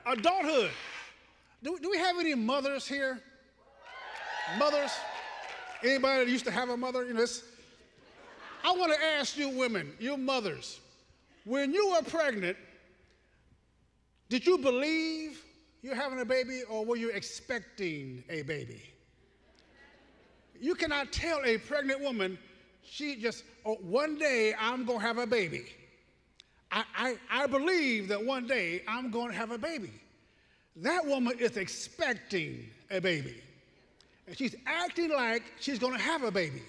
Adulthood. Do we have any mothers here? Mothers? Anybody that used to have a mother? I want to ask you women, you mothers, when you were pregnant, did you believe you're having a baby or were you expecting a baby? You cannot tell a pregnant woman, one day I'm going to have a baby. I believe that one day I'm going to have a baby. That woman is expecting a baby. And she's acting like she's going to have a baby.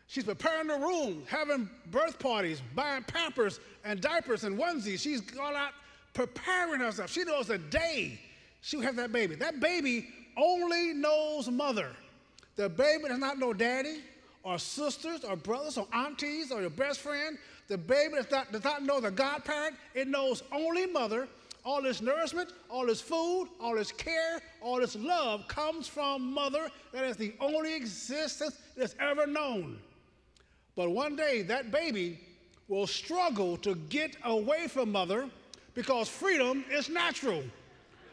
She's preparing the room, having birth parties, buying Pampers and diapers and onesies. She's gone out preparing herself. She knows the day she'll have that baby. That baby only knows mother. The baby does not know daddy or sisters or brothers or aunties or your best friend. The baby does not know the godparent. It knows only mother. All this nourishment, all this food, all this care, all this love comes from mother. That is the only existence that's ever known. But one day that baby will struggle to get away from mother because freedom is natural.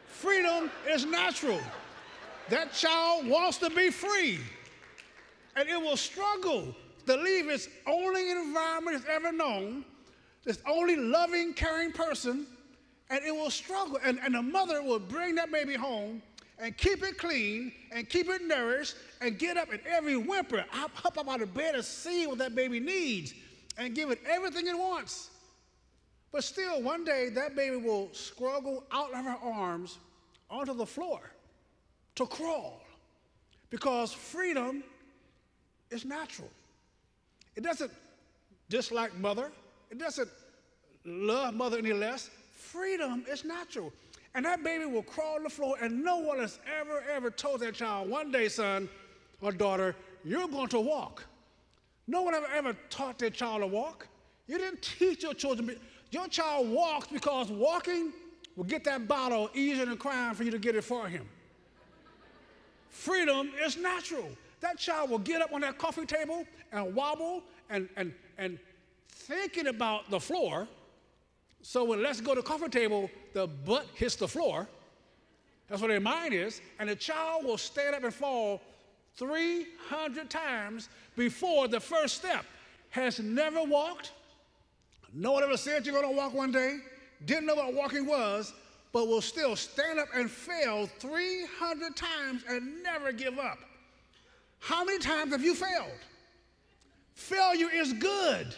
Freedom is natural. That child wants to be free. And it will struggle to leave its only environment it's ever known, this only loving, caring person, and it will struggle. And the mother will bring that baby home and keep it clean and keep it nourished and get up at every whimper, hop up out of bed and see what that baby needs and give it everything it wants. But still, one day, that baby will struggle out of her arms onto the floor to crawl because freedom is natural. It doesn't dislike mother. It doesn't love mother any less. Freedom is natural. And that baby will crawl on the floor, and no one has ever told that child, one day, son or daughter, you're going to walk. No one ever taught their child to walk. You didn't teach your children. Your child walks because walking will get that bottle easier than crying for you to get it for him. Freedom is natural. That child will get up on that coffee table and wobble and thinking about the floor. So when let's go to the coffee table, the butt hits the floor. That's what their mind is. And the child will stand up and fall 300 times before the first step. Has never walked. No one ever said you're going to walk one day. Didn't know what walking was, but will still stand up and fail 300 times and never give up. How many times have you failed? Failure is good.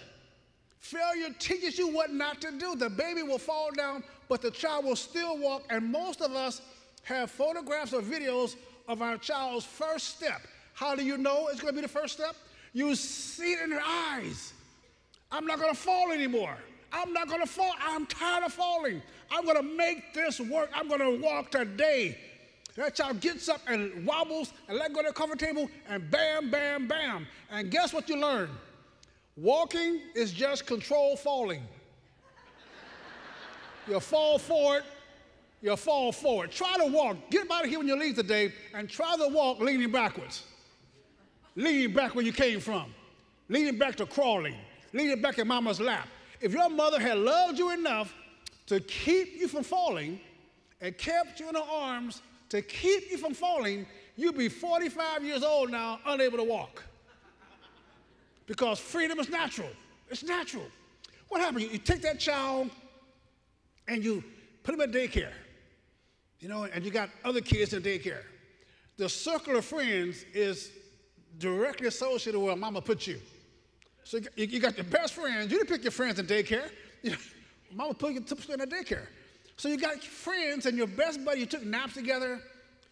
Failure teaches you what not to do. The baby will fall down, but the child will still walk, and most of us have photographs or videos of our child's first step. How do you know it's going to be the first step? You see it in their eyes. I'm not going to fall anymore. I'm not going to fall. I'm tired of falling. I'm going to make this work. I'm going to walk today. That child gets up and wobbles and let go of the coffee table and bam, bam, bam. And guess what you learn? Walking is just controlled falling. You fall forward, you fall forward. Try to walk. Get out of here when you leave today and try to walk leaning backwards. Leaning back where you came from. Leaning back to crawling. Leaning back in mama's lap. If your mother had loved you enough to keep you from falling and kept you in her arms to keep you from falling, you'd be 45 years old now, unable to walk. Because freedom is natural. It's natural. What happens? You take that child and you put him in daycare, and you got other kids in daycare. The circle of friends is directly associated with where mama put you. So you got your best friends. You didn't pick your friends in daycare. Mama put you in the daycare. So you got friends and your best buddy. You took naps together.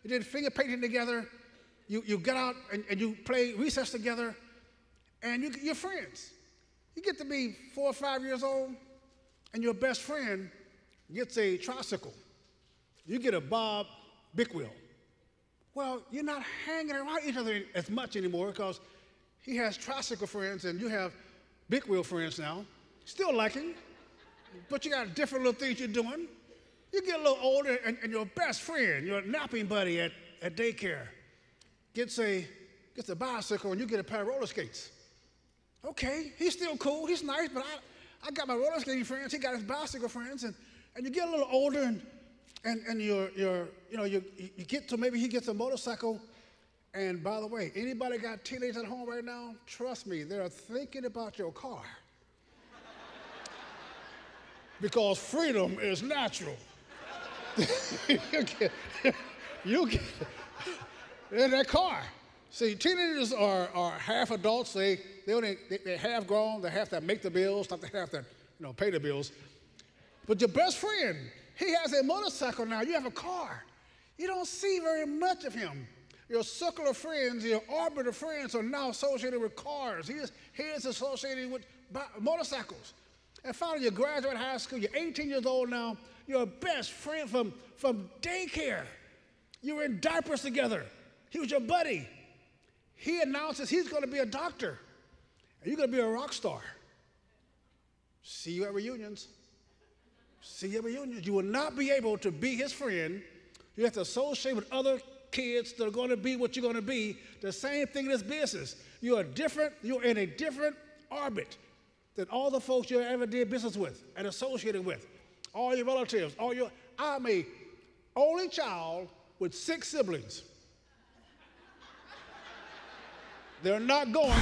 You did finger painting together. You got out and you play recess together. And you're friends. You get to be 4 or 5 years old, and your best friend gets a tricycle. You get a Bob big wheel. Well, you're not hanging around each other as much anymore because he has tricycle friends and you have big wheel friends now. Still like him, but you got different little things you're doing. You get a little older, and your best friend, your napping buddy at daycare, gets a bicycle, and you get a pair of roller skates. Okay, he's still cool, he's nice, but I got my roller skating friends, he got his bicycle friends, and you get a little older, and And you get to, maybe he gets a motorcycle. And by the way, anybody got teenagers at home right now? Trust me, they're thinking about your car. Because freedom is natural. you get in that car. See, teenagers are half adults. They're half grown. They have to make the bills, not to have to pay the bills. But your best friend, he has a motorcycle now. You have a car. You don't see very much of him. Your circle of friends, your orbit of friends are now associated with cars. He is associated with motorcycles. And finally, you graduate high school. You're 18 years old now. Your best friend from daycare. You were in diapers together. He was your buddy. He announces he's going to be a doctor. And you're going to be a rock star. See you at reunions. See you at reunions. You will not be able to be his friend. You have to associate with other kids that are going to be what you're going to be. The same thing in this business. You're in a different orbit than all the folks you ever did business with and associated with. All your relatives, I'm a only child with 6 siblings. They're not going